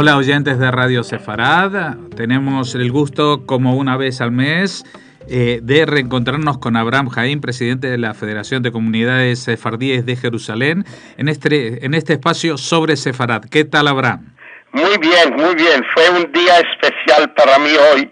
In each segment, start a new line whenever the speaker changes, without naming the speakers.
Hola oyentes de Radio Sefarad, tenemos el gusto como una vez al mes de reencontrarnos con Abraham Haim, presidente de la Federación de Comunidades Sefardíes de Jerusalén, en este espacio sobre Sefarad. ¿Qué tal, Abraham?
Muy bien, muy bien. Fue un día especial para mí hoy,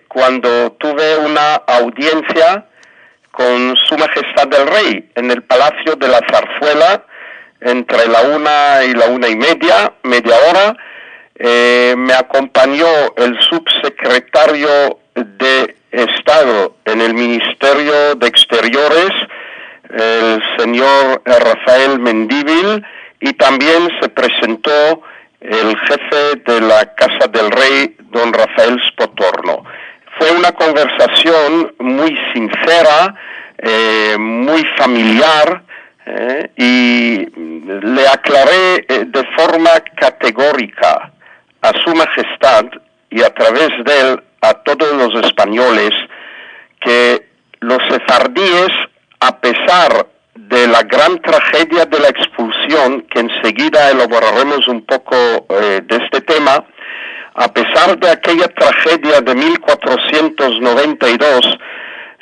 cuando tuve una audiencia con Su Majestad el Rey en el Palacio de la Zarzuela, entre la 1 y la 1:30, media hora. Me acompañó el subsecretario de Estado en el Ministerio de Exteriores, el señor Rafael Mendívil, y también se presentó el jefe de la Casa del Rey, don Rafael Spotorno. Fue una conversación muy sincera, muy familiar, y le aclaré de forma categórica a Su Majestad y a través de él a todos los españoles que los sefardíes, a pesar de la gran tragedia de la expulsión, que enseguida elaboraremos un poco de este tema, a pesar de aquella tragedia de 1492,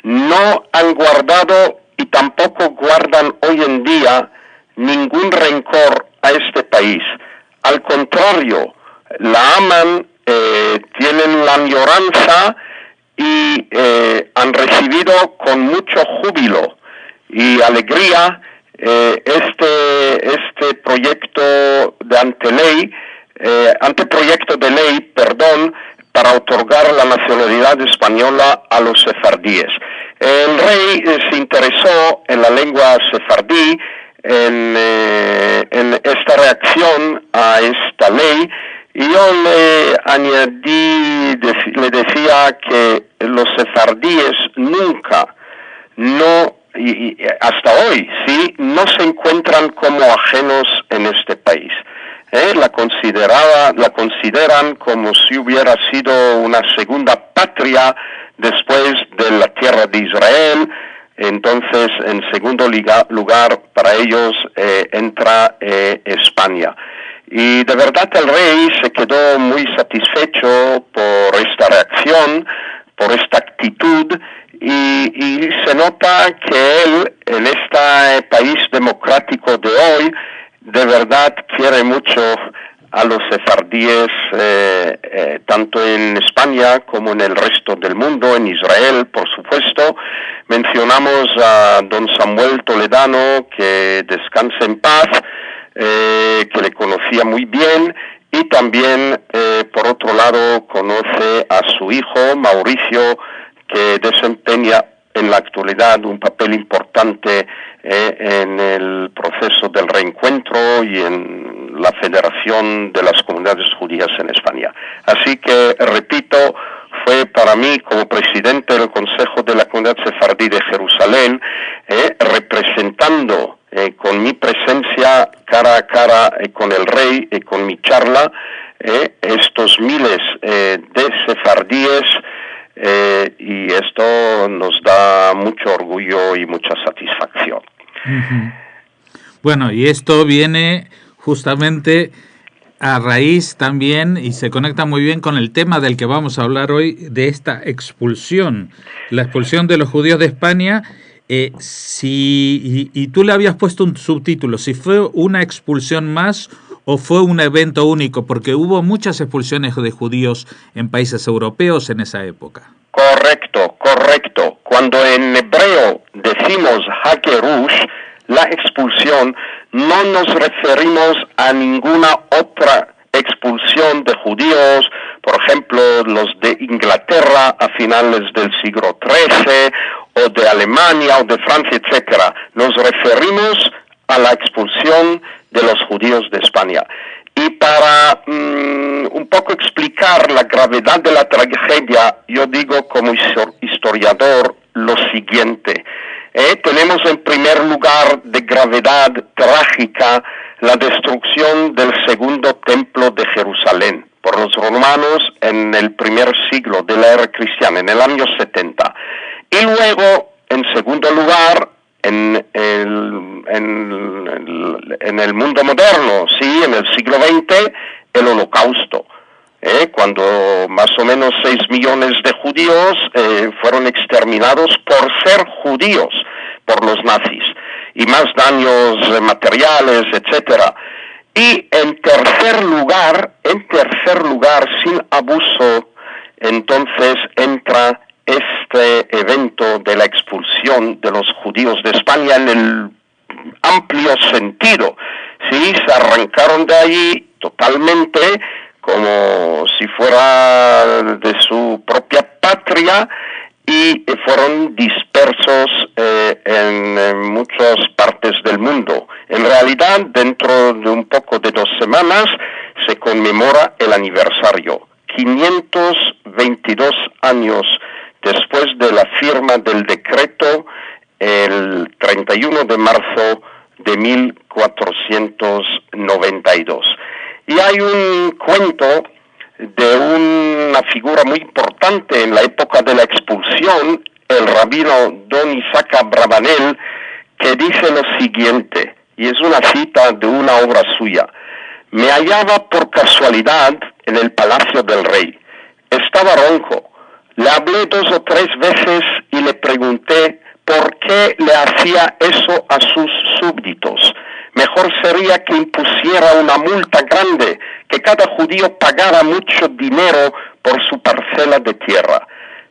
no han guardado y tampoco guardan hoy en día ningún rencor a este país. Al contrario, la aman, tienen la añoranza y han recibido con mucho júbilo y alegría este proyecto de anteproyecto de ley, para otorgar la nacionalidad española a los sefardíes. El rey se interesó en la lengua sefardí, en esta reacción a esta ley, y yo le decía que los sefardíes nunca, y hasta hoy, sí, no se encuentran como ajenos en este país. La consideran como si hubiera sido una segunda patria después de la tierra de Israel. Entonces, en segundo lugar, para ellos entra España. Y de verdad el rey se quedó muy satisfecho por esta reacción, por esta actitud, y se nota que él, en este país democrático de hoy, de verdad quiere mucho a los sefardíes, tanto en España como en el resto del mundo, en Israel, por supuesto. Mencionamos a don Samuel Toledano, que descanse en paz, que le conocía muy bien, y también, por otro lado, conoce a su hijo, Mauricio, que desempeña en la actualidad un papel importante en el proceso del reencuentro y en la Federación de las Comunidades Judías en España. Así que, repito, fue para mí, como presidente del Consejo de la Comunidad Sefardí de Jerusalén, representando con mi presencia cara a cara con el rey y con mi charla, estos miles de sefardíes, y esto nos da mucho orgullo y mucha satisfacción.
Uh-huh. Bueno, y esto viene justamente a raíz también, y se conecta muy bien con el tema del que vamos a hablar hoy, de esta expulsión, la expulsión de los judíos de España. Y tú le habías puesto un subtítulo, si fue una expulsión más o fue un evento único, porque hubo muchas expulsiones de judíos en países europeos en esa época.
Correcto. Cuando en hebreo decimos hakerush, la expulsión, no nos referimos a ninguna otra expulsión de judíos, por ejemplo, los de Inglaterra a finales del siglo XIII, o de Alemania, o de Francia, etcétera. Nos referimos a la expulsión de los judíos de España. Y para un poco explicar la gravedad de la tragedia, yo digo como historiador lo siguiente. Tenemos en primer lugar de gravedad trágica la destrucción del segundo templo de Jerusalén por los romanos en el primer siglo de la era cristiana, en el año 70. Y luego, en segundo lugar, en el mundo moderno, sí, en el siglo XX, el Holocausto, cuando más o menos 6 millones de judíos fueron exterminados por ser judíos por los nazis, y más daños materiales, etcétera. Y en tercer lugar, sin abuso, entonces entra este evento de la expulsión de los judíos de España en el amplio sentido. Sí, se arrancaron de allí totalmente, como si fuera de su propia patria, y fueron dispersos en muchas partes del mundo. En realidad, dentro de un poco de 2 semanas, se conmemora el aniversario. 522 años después de la firma del decreto, el 31 de marzo de 1492. Y hay un cuento de una figura muy importante en la época de la expulsión, el rabino Don Isaac Abravanel, que dice lo siguiente, y es una cita de una obra suya: me hallaba por casualidad en el palacio del rey. Estaba ronco. Le hablé 2 o 3 veces y le pregunté por qué le hacía eso a sus súbditos. Mejor sería que impusiera una multa grande, que cada judío pagara mucho dinero por su parcela de tierra.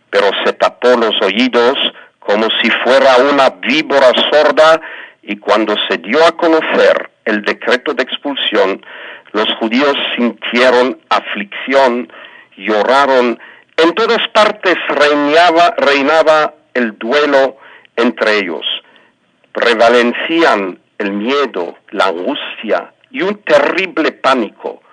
Pero se tapó los oídos como si fuera una víbora sorda, y cuando se dio a conocer el decreto de expulsión, los judíos sintieron aflicción, lloraron. En todas partes reinaba el duelo entre ellos. Prevalecían el miedo, la angustia y un terrible pánico.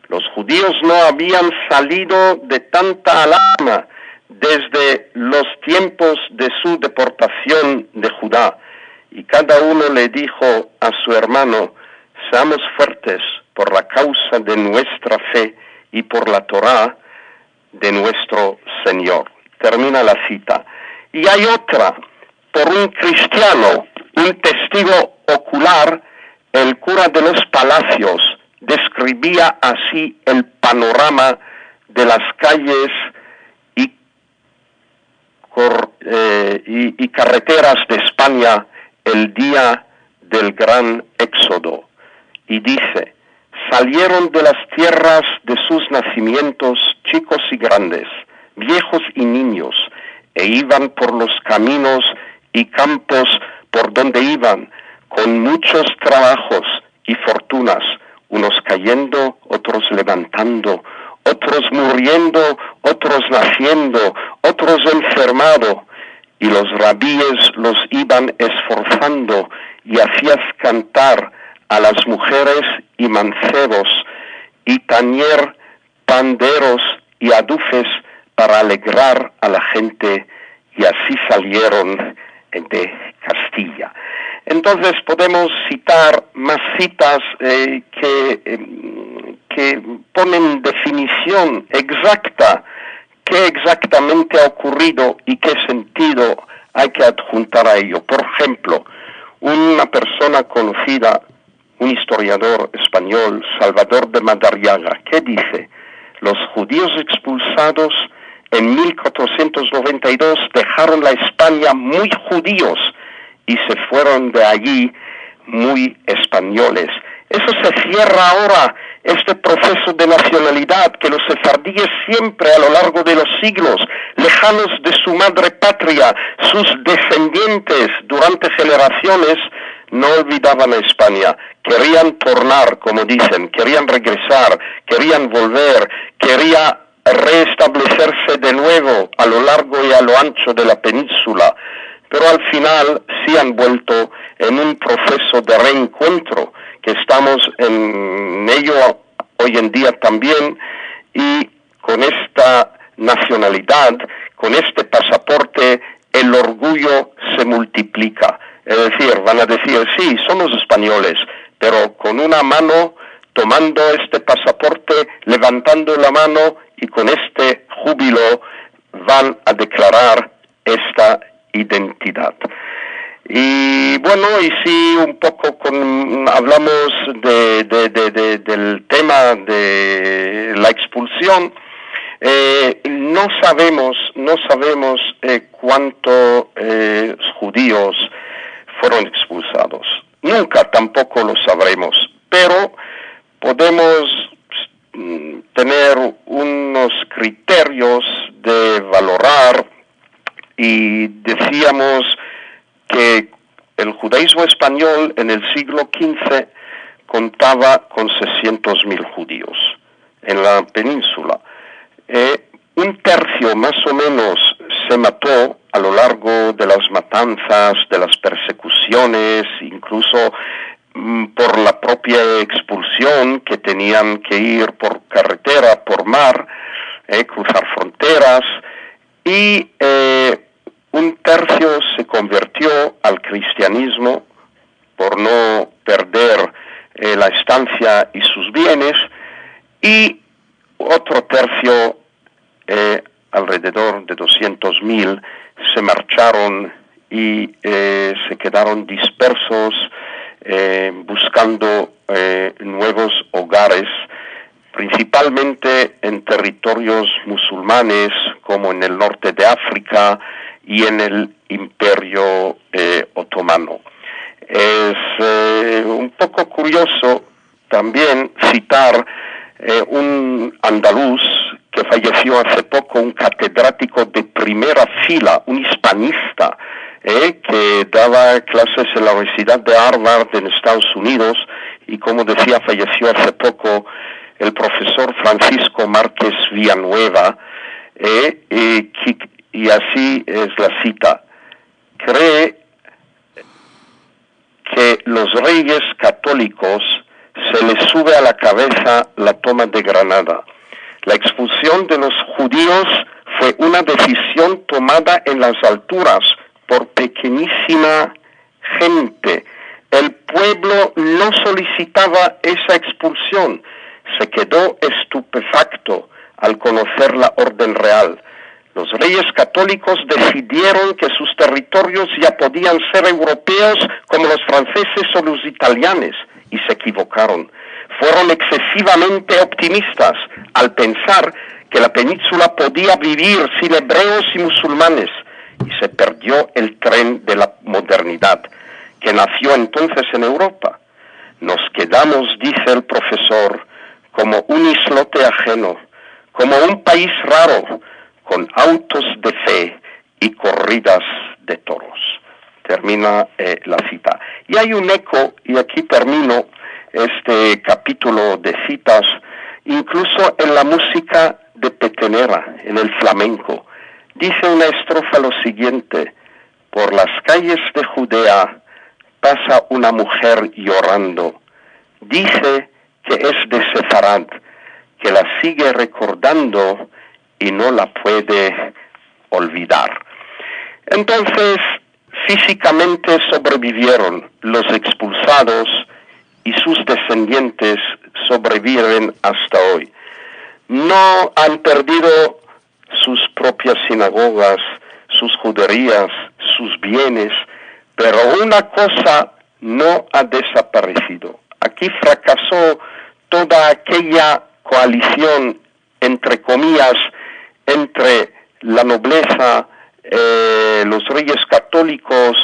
Los judíos no habían salido de tanta alarma desde los tiempos de su deportación de Judá, y cada uno le dijo a su hermano: seamos fuertes por la causa de nuestra fe y por la Torá de nuestro Señor. Termina la cita. Y hay otra, por un cristiano, un testigo ocular, el cura de los Palacios describía así el panorama de las calles y carreteras de España el día del gran éxodo. Y dice: salieron de las tierras de sus nacimientos chicos y grandes, viejos y niños, e iban por los caminos y campos por donde iban, con muchos trabajos y fortunas, unos cayendo, otros levantando, otros muriendo, otros naciendo, otros enfermando, y los rabíes los iban esforzando, y hacías cantar a las mujeres y mancebos, y tañer panderos y adufes para alegrar a la gente, y así salieron de Castilla. Entonces podemos citar más citas que ponen definición exacta qué exactamente ha ocurrido y qué sentido hay que adjuntar a ello. Por ejemplo, una persona conocida, un historiador español, Salvador de Madariaga, que dice: los judíos expulsados en 1492 dejaron la España muy judíos y se fueron de allí muy españoles. Eso se cierra ahora, este proceso de nacionalidad que los sefardíes siempre a lo largo de los siglos, lejanos de su madre patria, sus descendientes durante generaciones, no olvidaban a España. Querían tornar, como dicen, querían regresar, querían volver, querían restablecerse de nuevo a lo largo y a lo ancho de la península. Pero al final sí han vuelto en un proceso de reencuentro, que estamos en ello hoy en día también, y con esta nacionalidad, con este pasaporte, el orgullo se multiplica. Es decir, van a decir: sí, somos españoles, pero con una mano tomando este pasaporte, levantando la mano, y con este júbilo van a declarar esta identidad. Y bueno, y sí, un poco hablamos del tema de la expulsión. No sabemos cuántos judíos fueron expulsados. Nunca tampoco lo sabremos, pero podemos tener unos criterios de valorar, y decíamos que el judaísmo español en el siglo XV contaba con 600.000 judíos en la península. Un tercio más o menos se mató a lo largo de las matanzas, de las persecuciones, incluso por la propia expulsión, que tenían que ir por carretera, por mar, cruzar fronteras, y un tercio se convirtió al cristianismo por no perder la estancia y sus bienes, y otro tercio, alrededor de 200.000, se marcharon y se quedaron dispersos buscando nuevos hogares, principalmente en territorios musulmanes como en el norte de África y en el Imperio Otomano. Es un poco curioso también citar un andaluz que falleció hace poco, un catedrático de primera fila, un hispanista, que daba clases en la Universidad de Harvard en Estados Unidos, y como decía, falleció hace poco, el profesor Francisco Márquez Villanueva, y así es la cita: cree que los reyes católicos se les sube a la cabeza la toma de Granada. La expulsión de los judíos fue una decisión tomada en las alturas por pequeñísima gente. El pueblo no solicitaba esa expulsión. Se quedó estupefacto al conocer la orden real. Los reyes católicos decidieron que sus territorios ya podían ser europeos como los franceses o los italianos, y se equivocaron. Fueron excesivamente optimistas al pensar que la península podía vivir sin hebreos y musulmanes, y se perdió el tren de la modernidad, que nació entonces en Europa. Nos quedamos, dice el profesor, como un islote ajeno, como un país raro, con autos de fe y corridas de toros. Termina la cita. Y hay un eco, y aquí termino este capítulo de citas, incluso en la música de Petenera, en el flamenco. Dice una estrofa lo siguiente: por las calles de Judea pasa una mujer llorando. Dice que es de Sefarad, que la sigue recordando y no la puede olvidar. Entonces, físicamente sobrevivieron los expulsados, y sus descendientes sobreviven hasta hoy. No han perdido sus propias sinagogas, sus juderías, sus bienes, pero una cosa no ha desaparecido. Aquí fracasó toda aquella coalición, entre comillas, entre la nobleza, los reyes católicos,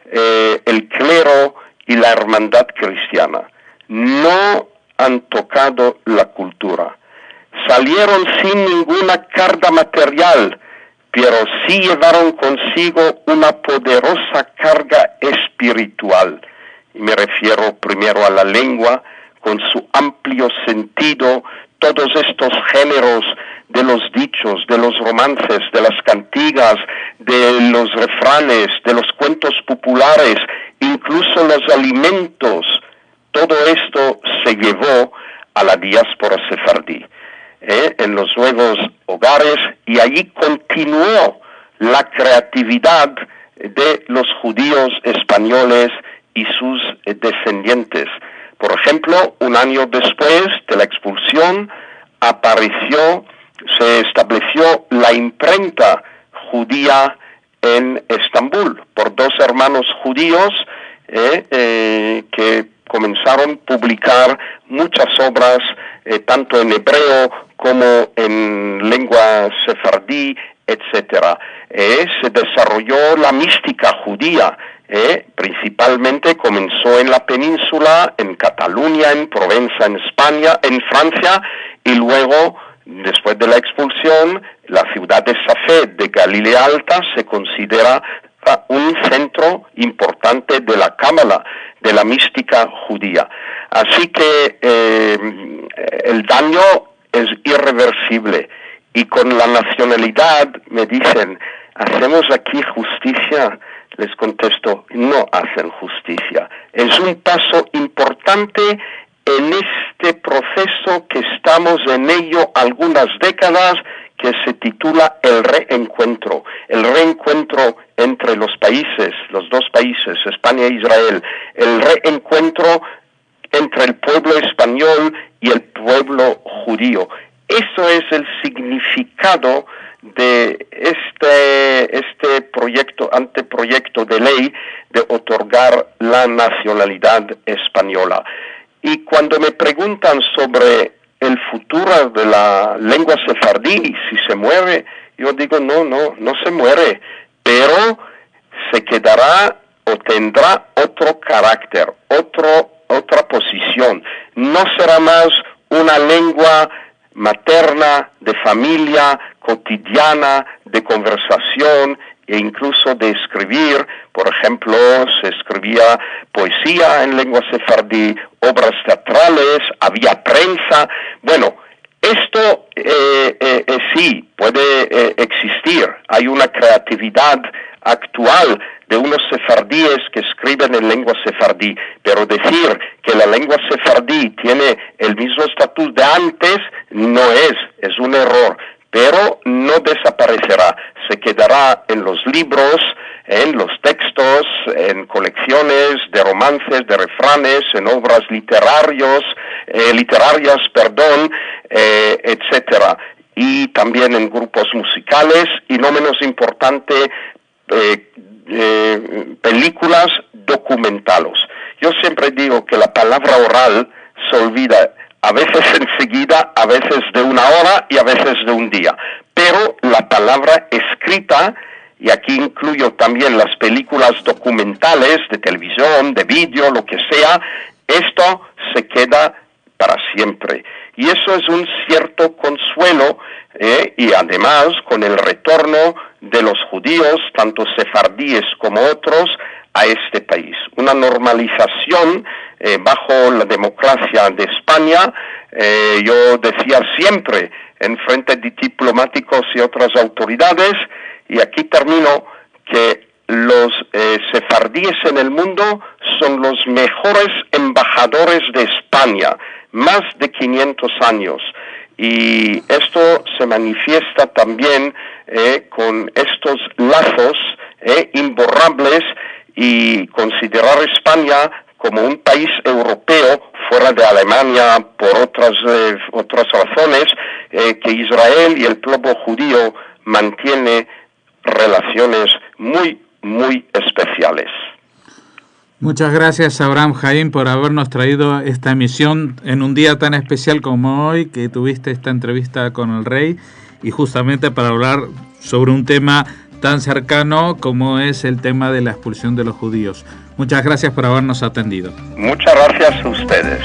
el clero y la hermandad cristiana. No han tocado la cultura. Salieron sin ninguna carga material, pero sí llevaron consigo una poderosa carga espiritual. Y me refiero primero a la lengua, con su amplio sentido, todos estos géneros de los dichos, de los romances, de las cantigas, de los refranes, de los cuentos populares, incluso los alimentos. Todo esto se llevó a la diáspora sefardí, en los nuevos hogares, y allí continuó la creatividad de los judíos españoles y sus descendientes. Por ejemplo, un año después de la expulsión se estableció la imprenta judía en Estambul por dos hermanos judíos que comenzaron a publicar muchas obras, tanto en hebreo como en lengua sefardí, etcétera. Se desarrolló la mística judía, principalmente comenzó en la península, en Cataluña, en Provenza, en España, en Francia, y luego, después de la expulsión, la ciudad de Safed de Galilea Alta se considera un centro importante de la cábala, de la mística judía. Así que el daño es irreversible. Y con la nacionalidad me dicen, ¿hacemos aquí justicia? Les contesto, no hacen justicia. Es un paso importante en este proceso que estamos en ello algunas décadas, que se titula el reencuentro entre los países, los dos países, España e Israel, el reencuentro entre el pueblo español y el pueblo judío. Eso es el significado de este anteproyecto de ley de otorgar la nacionalidad española. Y cuando me preguntan sobre el futuro de la lengua sefardí, si se muere, yo digo no se muere, pero se quedará o tendrá otro carácter, otra posición. No será más una lengua materna, de familia, cotidiana, de conversación e incluso de escribir. Por ejemplo, se escribía poesía en lengua sefardí, obras teatrales, había prensa. Bueno, esto sí puede existir. Hay una creatividad actual de unos sefardíes que escriben en lengua sefardí, pero decir que la lengua sefardí tiene el mismo estatus de antes no es un error, pero no desaparecerá, se quedará en los libros, en los textos, en colecciones de romances, de refranes, en obras literarias, etcétera, y también en grupos musicales y no menos importante películas documentales. Yo siempre digo que la palabra oral se olvida a veces enseguida, a veces de una hora y a veces de un día, pero la palabra escrita, y aquí incluyo también las películas documentales de televisión, de vídeo, lo que sea, esto se queda para siempre. Y eso es un cierto consuelo, y además con el retorno de los judíos, tanto sefardíes como otros, a este país. Una normalización bajo la democracia de España. Yo decía siempre en frente de diplomáticos y otras autoridades, y aquí termino, que los sefardíes en el mundo son los mejores embajadores de España, más de 500 años. Y esto se manifiesta también con estos lazos imborrables, y considerar España como un país europeo fuera de Alemania por otras razones, que Israel y el pueblo judío mantiene relaciones muy, muy especiales.
Muchas gracias, Abraham Jaim, por habernos traído esta emisión en un día tan especial como hoy, que tuviste esta entrevista con el rey, y justamente para hablar sobre un tema tan cercano como es el tema de la expulsión de los judíos. Muchas gracias por habernos atendido.
Muchas gracias a ustedes.